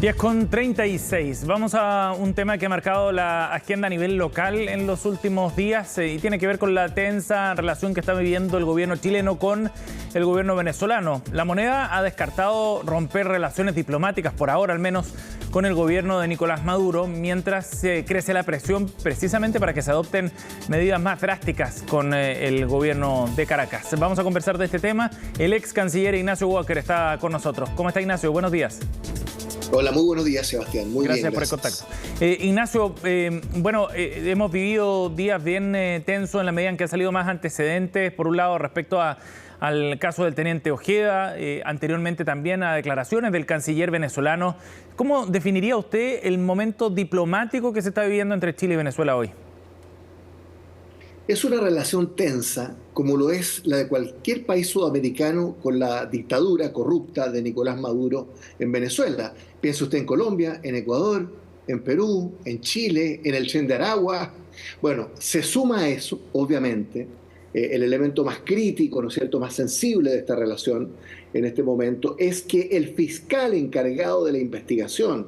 10:36. Vamos a un tema que ha marcado la agenda a nivel local en los últimos días y tiene que ver con la tensa relación que está viviendo el gobierno chileno con el gobierno venezolano. La Moneda ha descartado romper relaciones diplomáticas, por ahora al menos, con el gobierno de Nicolás Maduro, mientras crece la presión precisamente para que se adopten medidas más drásticas con el gobierno de Caracas. Vamos a conversar de este tema. El ex canciller Ignacio Walker está con nosotros. ¿Cómo está, Ignacio? Buenos días. Hola, muy buenos días, Sebastián. Muy gracias bien, por el contacto. Ignacio, hemos vivido días bien tensos en la medida en que han salido más antecedentes, por un lado respecto al caso del teniente Ojeda, anteriormente también a declaraciones del canciller venezolano. ¿Cómo definiría usted el momento diplomático que se está viviendo entre Chile y Venezuela hoy? Es una relación tensa, como lo es la de cualquier país sudamericano con la dictadura corrupta de Nicolás Maduro en Venezuela. Piensa usted en Colombia, en Ecuador, en Perú, en Chile, en el Tren de Aragua. Bueno, se suma a eso, obviamente, el elemento más crítico, ¿no es cierto?, más sensible de esta relación en este momento, es que el fiscal encargado de la investigación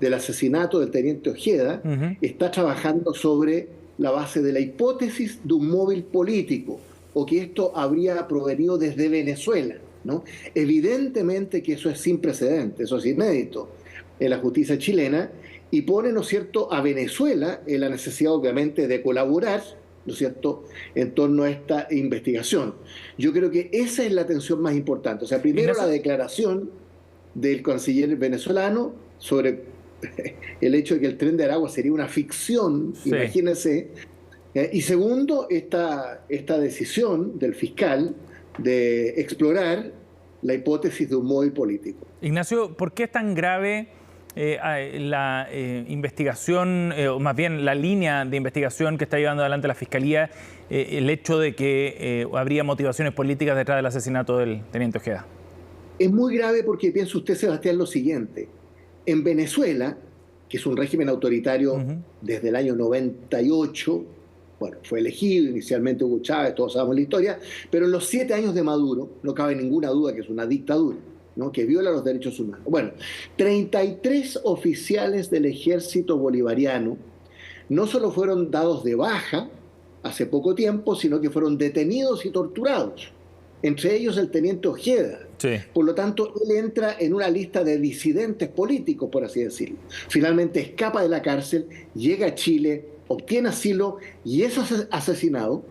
del asesinato del teniente Ojeda está trabajando sobre la base de la hipótesis de un móvil político, o que esto habría provenido desde Venezuela, ¿no? Evidentemente que eso es sin precedentes, eso es inédito en la justicia chilena, y pone, ¿no es cierto?, a Venezuela en la necesidad, obviamente, de colaborar, ¿no es cierto?, en torno a esta investigación. Yo creo que esa es la tensión más importante. O sea, primero la declaración del canciller venezolano sobre el hecho de que el Tren de Aragua sería una ficción, sí. Imagínense. Y segundo, esta decisión del fiscal de explorar la hipótesis de un móvil político. Ignacio, ¿por qué es tan grave la investigación, o más bien la línea de investigación que está llevando adelante la Fiscalía, el hecho de que habría motivaciones políticas detrás del asesinato del teniente Ojeda? Es muy grave porque piensa usted, Sebastián, lo siguiente. En Venezuela, que es un régimen autoritario desde el año 98, bueno, fue elegido inicialmente Hugo Chávez, todos sabemos la historia, pero en los 7 años de Maduro, no cabe ninguna duda que es una dictadura, ¿no?, que viola los derechos humanos. Bueno, 33 oficiales del ejército bolivariano no solo fueron dados de baja hace poco tiempo, sino que fueron detenidos y torturados, entre ellos el teniente Ojeda. Sí. Por lo tanto, él entra en una lista de disidentes políticos, por así decirlo. Finalmente escapa de la cárcel, llega a Chile, obtiene asilo y es asesinado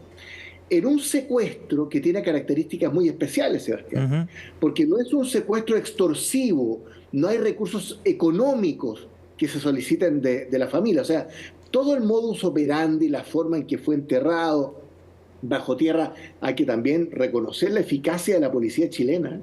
en un secuestro que tiene características muy especiales, Sebastián. Porque no es un secuestro extorsivo, no hay recursos económicos que se soliciten de la familia. O sea, todo el modus operandi, la forma en que fue enterrado bajo tierra, hay que también reconocer la eficacia de la policía chilena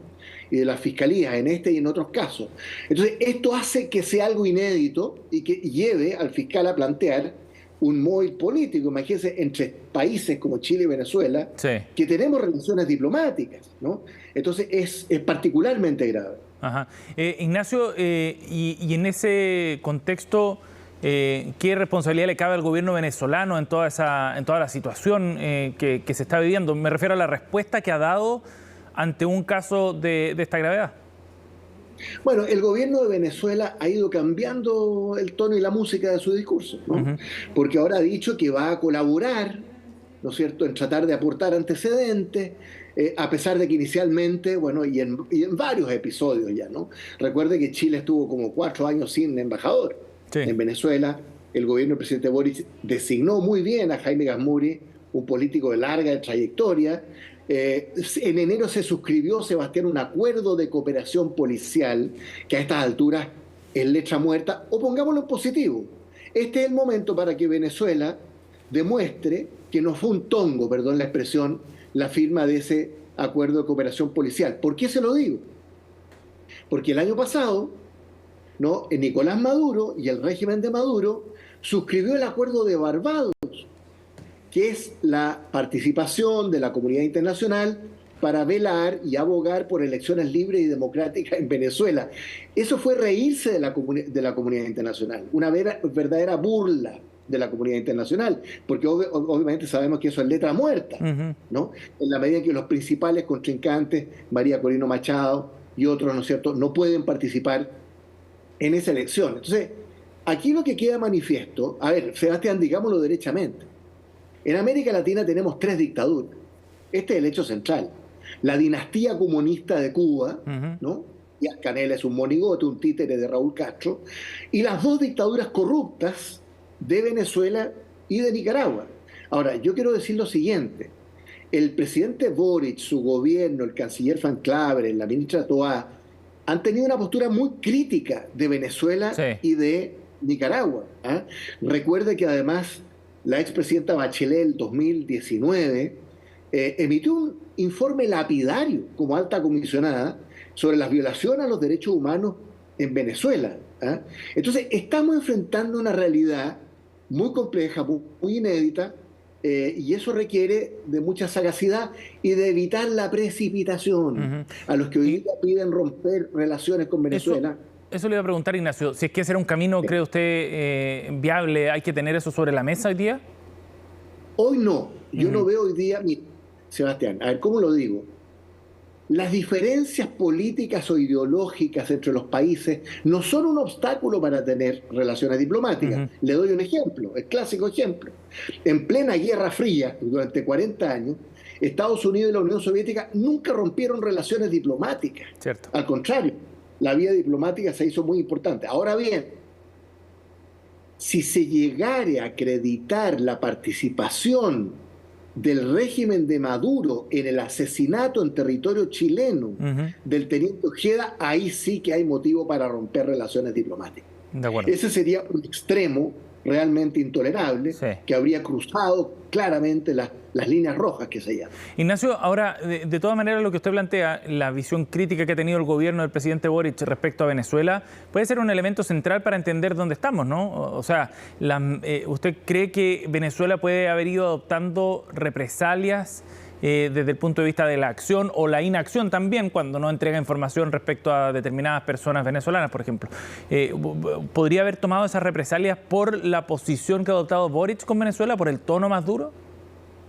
y de las fiscalías en este y en otros casos. Entonces, esto hace que sea algo inédito y que lleve al fiscal a plantear un móvil político. Imagínense, entre países como Chile y Venezuela, sí, que tenemos relaciones diplomáticas, ¿no? Entonces, es particularmente grave. Ajá. Ignacio, y en ese contexto, ¿qué responsabilidad le cabe al gobierno venezolano en toda la situación que se está viviendo? Me refiero a la respuesta que ha dado ante un caso de esta gravedad. Bueno, el gobierno de Venezuela ha ido cambiando el tono y la música de su discurso, ¿no? Porque ahora ha dicho que va a colaborar, ¿no es cierto?, en tratar de aportar antecedentes, a pesar de que inicialmente, bueno, y en varios episodios ya, ¿no? Recuerde que Chile estuvo como 4 años sin embajador. Sí. En Venezuela, el gobierno del presidente Boric designó muy bien a Jaime Gazmuri, un político de larga trayectoria. En enero se suscribió, Sebastián, un acuerdo de cooperación policial que a estas alturas es letra muerta, o pongámoslo en positivo. Este es el momento para que Venezuela demuestre que no fue un tongo, perdón la expresión, la firma de ese acuerdo de cooperación policial. ¿Por qué se lo digo? Porque el año pasado, ¿no?, Nicolás Maduro y el régimen de Maduro suscribió el acuerdo de Barbados, que es la participación de la comunidad internacional para velar y abogar por elecciones libres y democráticas en Venezuela. Eso fue reírse de la comunidad internacional, una verdadera burla de la comunidad internacional, porque obviamente sabemos que eso es letra muerta, ¿no? En la medida en que los principales contrincantes, María Corina Machado y otros, ¿no es cierto?, no pueden participar en esa elección. Entonces, aquí lo que queda manifiesto, a ver, Sebastián, digámoslo derechamente, en América Latina tenemos 3 dictaduras. Este es el hecho central. La dinastía comunista de Cuba, ¿no? Díaz Canel es un monigote, un títere de Raúl Castro, y las 2 dictaduras corruptas de Venezuela y de Nicaragua. Ahora, yo quiero decir lo siguiente. El presidente Boric, su gobierno, el canciller Van Claveren, la ministra Toá, han tenido una postura muy crítica de Venezuela y de Nicaragua. Recuerde que además la expresidenta Bachelet en 2019 emitió un informe lapidario como alta comisionada sobre las violaciones a los derechos humanos en Venezuela. Entonces, estamos enfrentando una realidad muy compleja, muy inédita, y eso requiere de mucha sagacidad y de evitar la precipitación. A los que hoy día piden romper relaciones con Venezuela. Eso le iba a preguntar, Ignacio, si es que ese era un camino, ¿cree usted, viable? ¿Hay que tener eso sobre la mesa hoy día? Hoy no. Yo no veo hoy día, Sebastián, a ver, ¿cómo lo digo? Las diferencias políticas o ideológicas entre los países no son un obstáculo para tener relaciones diplomáticas. Le doy un ejemplo, el clásico ejemplo. En plena Guerra Fría, durante 40 años, Estados Unidos y la Unión Soviética nunca rompieron relaciones diplomáticas. Cierto. Al contrario, la vía diplomática se hizo muy importante. Ahora bien, si se llegara a acreditar la participación del régimen de Maduro en el asesinato en territorio chileno del teniente Ojeda, ahí sí que hay motivo para romper relaciones diplomáticas. De acuerdo. Ese sería un extremo realmente intolerable, que habría cruzado claramente las líneas rojas que se llaman. Ignacio, ahora, de todas maneras, lo que usted plantea, la visión crítica que ha tenido el gobierno del presidente Boric respecto a Venezuela, puede ser un elemento central para entender dónde estamos, ¿no? O sea, ¿usted cree que Venezuela puede haber ido adoptando represalias desde el punto de vista de la acción o la inacción también, cuando no entrega información respecto a determinadas personas venezolanas, por ejemplo? ¿Podría haber tomado esas represalias por la posición que ha adoptado Boric con Venezuela, por el tono más duro?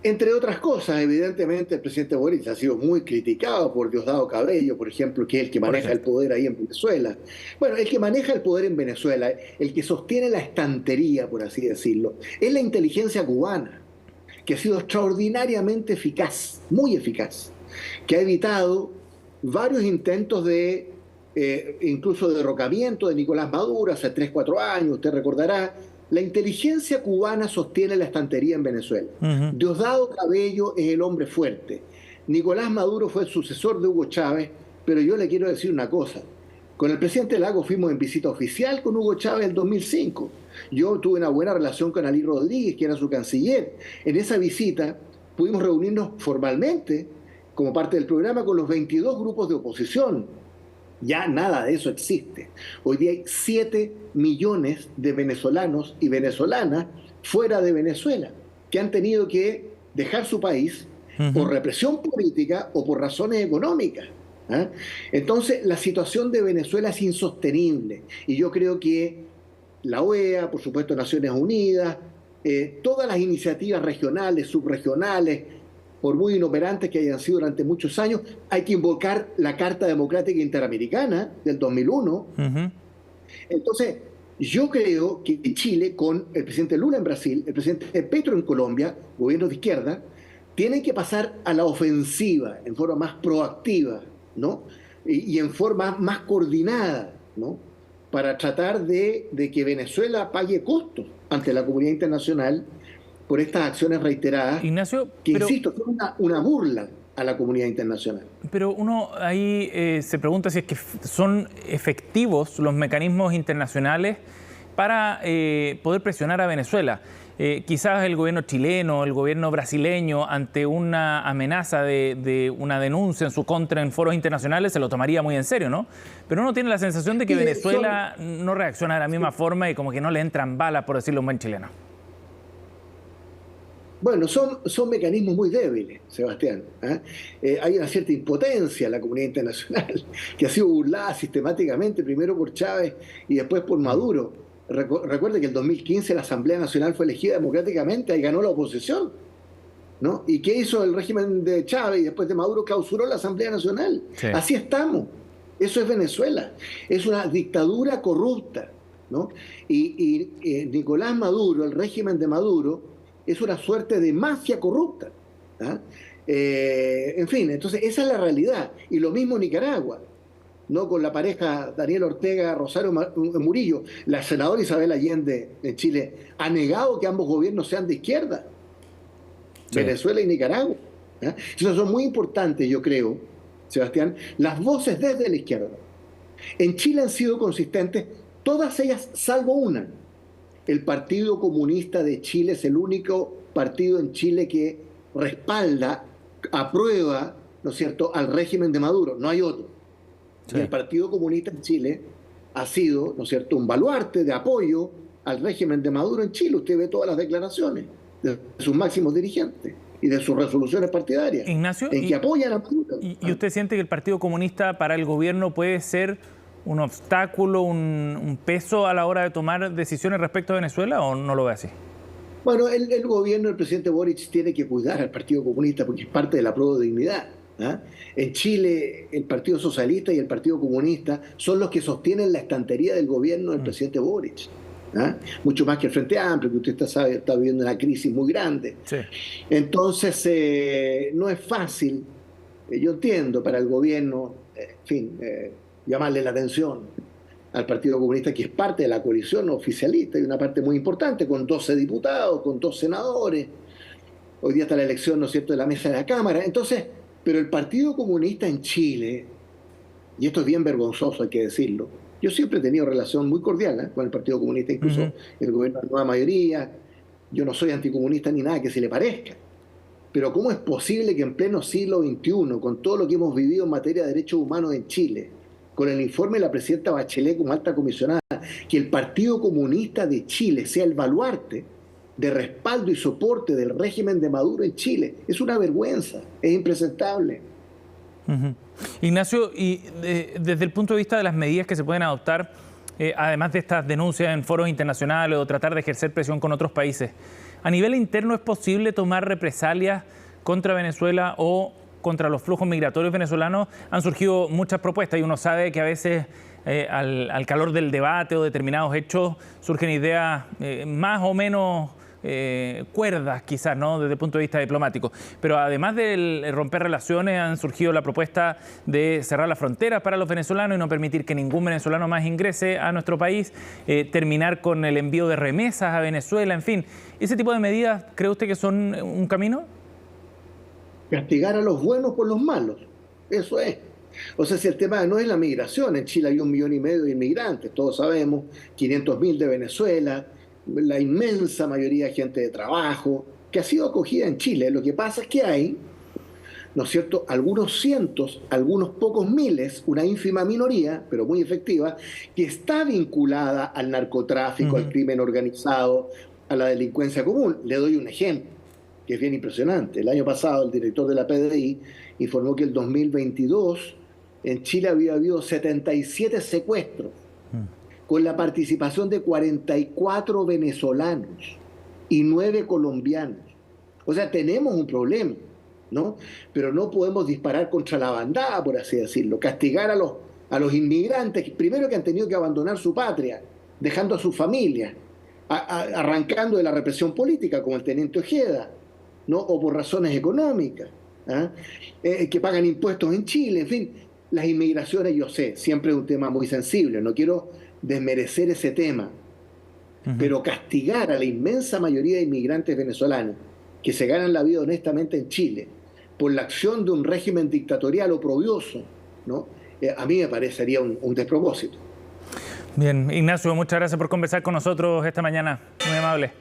Entre otras cosas, evidentemente el presidente Boric ha sido muy criticado por Diosdado Cabello, por ejemplo, que es el que maneja el poder ahí en Venezuela. Bueno, el que maneja el poder en Venezuela, el que sostiene la estantería, por así decirlo, es la inteligencia cubana, que ha sido extraordinariamente eficaz, muy eficaz, que ha evitado varios intentos de incluso derrocamiento de Nicolás Maduro hace 3, 4 años, usted recordará. La inteligencia cubana sostiene la estantería en Venezuela. Diosdado Cabello es el hombre fuerte. Nicolás Maduro fue el sucesor de Hugo Chávez, pero yo le quiero decir una cosa. Con el presidente Lagos fuimos en visita oficial con Hugo Chávez en 2005. Yo tuve una buena relación con Ali Rodríguez, que era su canciller. En esa visita pudimos reunirnos formalmente, como parte del programa, con los 22 grupos de oposición. Ya nada de eso existe. Hoy día hay 7 millones de venezolanos y venezolanas fuera de Venezuela, que han tenido que dejar su país por represión política o por razones económicas. Entonces, la situación de Venezuela es insostenible. Y yo creo que la OEA, por supuesto Naciones Unidas, todas las iniciativas regionales, subregionales, por muy inoperantes que hayan sido durante muchos años, hay que invocar la Carta Democrática Interamericana del 2001. Entonces, yo creo que Chile, con el presidente Lula en Brasil, el presidente Petro en Colombia, gobiernos de izquierda, tienen que pasar a la ofensiva en forma más proactiva, ¿no? Y en forma más coordinada, ¿no? Para tratar de que Venezuela pague costos ante la comunidad internacional por estas acciones reiteradas, Ignacio, que, insisto, son una burla a la comunidad internacional. Pero uno ahí se pregunta si es que son efectivos los mecanismos internacionales para poder presionar a Venezuela. Quizás el gobierno chileno, el gobierno brasileño, ante una amenaza de una denuncia en su contra en foros internacionales, se lo tomaría muy en serio, ¿no? Pero uno tiene la sensación de que Venezuela no reacciona de la misma forma y como que no le entran balas, por decirlo un buen chileno. Bueno, son mecanismos muy débiles, Sebastián. Hay una cierta impotencia en la comunidad internacional, que ha sido burlada sistemáticamente, primero por Chávez y después por Maduro. Recuerde que en 2015 la Asamblea Nacional fue elegida democráticamente y ganó la oposición, ¿no? ¿Y qué hizo el régimen de Chávez y después de Maduro? Clausuró la Asamblea Nacional. Sí. Así estamos. Eso es Venezuela. Es una dictadura corrupta, ¿no? Nicolás Maduro, el régimen de Maduro, es una suerte de mafia corrupta. ¿Ah? En fin, entonces esa es la realidad. Y lo mismo Nicaragua, ¿no? Con la pareja Daniel Ortega, Rosario Murillo. La senadora Isabel Allende en Chile ha negado que ambos gobiernos sean de izquierda. Sí. Venezuela y Nicaragua. ¿Ah? Eso son muy importantes, yo creo, Sebastián, las voces desde la izquierda. En Chile han sido consistentes todas ellas, salvo una. El Partido Comunista de Chile es el único partido en Chile que respalda, aprueba, ¿no es cierto?, al régimen de Maduro. No hay otro. Sí. Y el Partido Comunista en Chile ha sido, ¿no es cierto?, un baluarte de apoyo al régimen de Maduro en Chile. Usted ve todas las declaraciones de sus máximos dirigentes y de sus resoluciones partidarias, Ignacio, en que apoyan a Maduro. ¿Y usted siente que el Partido Comunista para el gobierno puede ser un obstáculo, un peso a la hora de tomar decisiones respecto a Venezuela, o no lo ve así? Bueno, el gobierno del presidente Boric tiene que cuidar al Partido Comunista porque es parte de la prueba de dignidad. ¿Ah? En Chile, el Partido Socialista y el Partido Comunista son los que sostienen la estantería del gobierno del presidente Boric. ¿Ah? Mucho más que el Frente Amplio, que usted está viviendo una crisis muy grande. Sí. Entonces, no es fácil, yo entiendo, para el gobierno, en fin, llamarle la atención al Partido Comunista, que es parte de la coalición oficialista y una parte muy importante, con 12 diputados, con 2 senadores. Hoy día está la elección, ¿no es cierto?, de la mesa de la Cámara. Entonces, pero el Partido Comunista en Chile, y esto es bien vergonzoso, hay que decirlo, yo siempre he tenido relación muy cordial con el Partido Comunista, incluso el gobierno de la nueva mayoría. Yo no soy anticomunista ni nada que se le parezca. Pero ¿cómo es posible que en pleno siglo XXI, con todo lo que hemos vivido en materia de derechos humanos en Chile, con el informe de la presidenta Bachelet como alta comisionada, que el Partido Comunista de Chile sea el baluarte de respaldo y soporte del régimen de Maduro en Chile? Es una vergüenza, es impresentable. Ignacio, y desde el punto de vista de las medidas que se pueden adoptar, además de estas denuncias en foros internacionales o tratar de ejercer presión con otros países, ¿a nivel interno es posible tomar represalias contra Venezuela o contra los flujos migratorios venezolanos? Han surgido muchas propuestas y uno sabe que a veces al calor del debate o determinados hechos surgen ideas más o menos cuerdas, quizás, ¿no?, desde el punto de vista diplomático. Pero además de romper relaciones, han surgido la propuesta de cerrar las fronteras para los venezolanos y no permitir que ningún venezolano más ingrese a nuestro país, terminar con el envío de remesas a Venezuela, en fin. ¿Ese tipo de medidas cree usted que son un camino? Castigar a los buenos por los malos, eso es. O sea, si el tema no es la migración, en Chile hay 1,5 millones de inmigrantes, todos sabemos, 500.000 de Venezuela, la inmensa mayoría de gente de trabajo, que ha sido acogida en Chile. Lo que pasa es que hay, ¿no es cierto?, algunos cientos, algunos pocos miles, una ínfima minoría, pero muy efectiva, que está vinculada al narcotráfico, al crimen organizado, a la delincuencia común. Le doy un ejemplo, que es bien impresionante. El año pasado, el director de la PDI informó que el 2022 en Chile había habido 77 secuestros, con la participación de 44 venezolanos y 9 colombianos. O sea, tenemos un problema, ¿no? Pero no podemos disparar contra la bandada, por así decirlo, castigar a los inmigrantes, primero que han tenido que abandonar su patria, dejando a su familia, arrancando de la represión política, como el teniente Ojeda, ¿no?, o por razones económicas, que pagan impuestos en Chile, en fin. Las inmigraciones, yo sé, siempre es un tema muy sensible, no quiero desmerecer ese tema, pero castigar a la inmensa mayoría de inmigrantes venezolanos que se ganan la vida honestamente en Chile por la acción de un régimen dictatorial oprobioso, ¿no?, a mí me parecería un despropósito. Bien, Ignacio, muchas gracias por conversar con nosotros esta mañana, muy amable.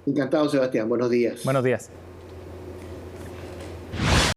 Encantado, Sebastián, buenos días. Buenos días.